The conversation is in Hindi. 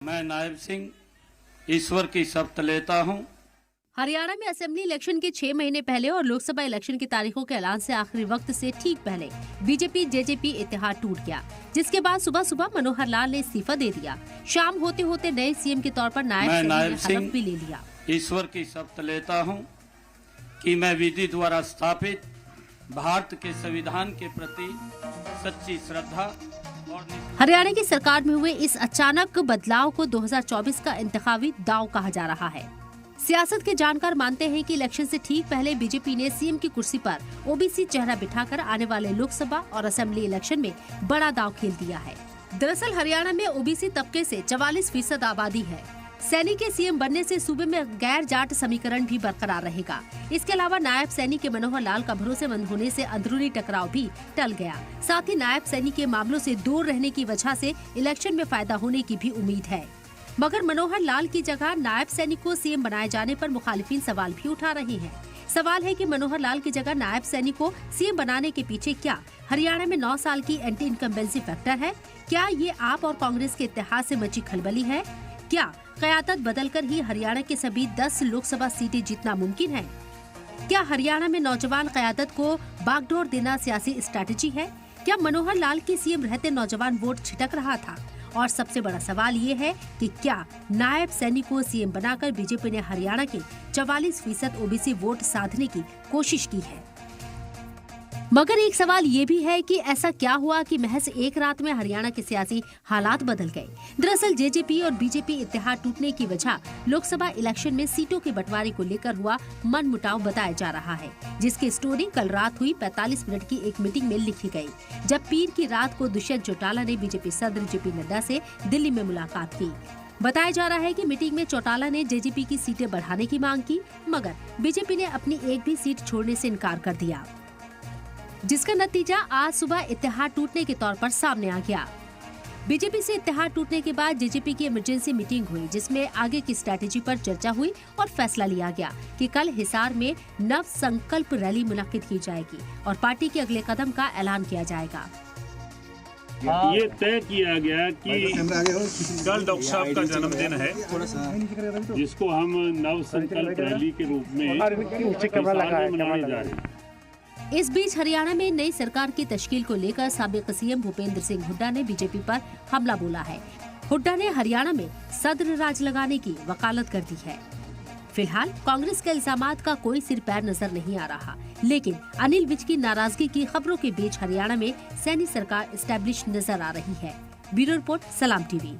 मैं नायब सिंह ईश्वर की शपथ लेता हूं। हरियाणा में असेंबली इलेक्शन के 6 महीने पहले और लोकसभा इलेक्शन की तारीखों के ऐलान से आखिरी वक्त से ठीक पहले बीजेपी जेजेपी इत्तेहाद टूट गया, जिसके बाद सुबह सुबह मनोहर लाल ने इस्तीफा दे दिया। शाम होते होते नए सीएम के तौर पर नायब सिंह भी ले लिया। ईश्वर की शपथ लेता हूं कि मैं विधि द्वारा स्थापित भारत के संविधान के प्रति सच्ची श्रद्धा। हरियाणा की सरकार में हुए इस अचानक बदलाव को 2024 का इंतखाबी दांव कहा जा रहा है। सियासत के जानकार मानते हैं कि इलेक्शन से ठीक पहले बीजेपी ने सीएम की कुर्सी पर ओबीसी चेहरा बिठाकर आने वाले लोकसभा और असेंबली इलेक्शन में बड़ा दांव खेल दिया है। दरअसल हरियाणा में ओबीसी तबके से 44% आबादी है। सैनी के सीएम बनने से सूबे में गैर जाट समीकरण भी बरकरार रहेगा। इसके अलावा नायब सैनी के मनोहर लाल का भरोसेमंद होने से अंदरूनी टकराव भी टल गया। साथ ही नायब सैनी के मामलों से दूर रहने की वजह से इलेक्शन में फायदा होने की भी उम्मीद है। मगर मनोहर लाल की जगह नायब सैनी को सीएम बनाए जाने पर मुखालिफिन सवाल भी उठा रहे हैं। सवाल है कि मनोहर लाल की जगह नायब सैनी को सीएम बनाने के पीछे क्या हरियाणा में 9 साल की एंटी इनकम्बेंसी फैक्टर है? क्या ये आप और कांग्रेस के इत्तेहाद से मची खलबली है? क्या क़यादत बदलकर ही हरियाणा के सभी 10 लोकसभा सीटें जीतना मुमकिन है? क्या हरियाणा में नौजवान क़यादत को बागडोर देना सियासी स्ट्रैटेजी है? क्या मनोहर लाल के सीएम रहते नौजवान वोट छिटक रहा था? और सबसे बड़ा सवाल ये है कि क्या नायब सैनी को सीएम बनाकर बीजेपी ने हरियाणा के 44% ओबीसी वोट साधने की कोशिश की है? मगर एक सवाल ये भी है कि ऐसा क्या हुआ कि महज एक रात में हरियाणा के सियासी हालात बदल गए। दरअसल जेजेपी और बीजेपी इत्तेहाद टूटने की वजह लोकसभा इलेक्शन में सीटों के बंटवारे को लेकर हुआ मनमुटाव बताया जा रहा है, जिसकी स्टोरी कल रात हुई 45 मिनट की एक मीटिंग में लिखी गई, जब पीर की रात को दुष्यंत चौटाला ने बीजेपी सदर जेपी नड्डा से दिल्ली में मुलाकात की। बताया जा रहा है कि मीटिंग में चौटाला ने जेजेपी की सीटें बढ़ाने की मांग की, मगर बीजेपी ने अपनी एक भी सीट छोड़ने से इनकार कर दिया, जिसका नतीजा आज सुबह इत्तेहाद टूटने के तौर पर सामने आ गया। बीजेपी से इत्तेहाद टूटने के बाद जेजेपी की इमरजेंसी मीटिंग हुई, जिसमें आगे की स्ट्रैटेजी पर चर्चा हुई और फैसला लिया गया कि कल हिसार में नव संकल्प रैली मुनक्किद की जाएगी और पार्टी के अगले कदम का ऐलान किया जाएगा। ये तय किया गया कि कल डॉक्टर साहब का जन्मदिन है, जिसको हम नव संकल्प रैली के रूप में मनाने जा रहे हैं। इस बीच हरियाणा में नई सरकार की तश्कील को लेकर साबिक सीएम भूपेंद्र सिंह हुड्डा ने बीजेपी पर हमला बोला है। हुड्डा ने हरियाणा में सद्र राज लगाने की वकालत कर दी है। फिलहाल कांग्रेस के इल्जामात का कोई सिर पैर नजर नहीं आ रहा, लेकिन अनिल विज की नाराजगी की खबरों के बीच हरियाणा में सैनी सरकार एस्टैब्लिश नजर आ रही है। ब्यूरो रिपोर्ट, सलाम टीवी।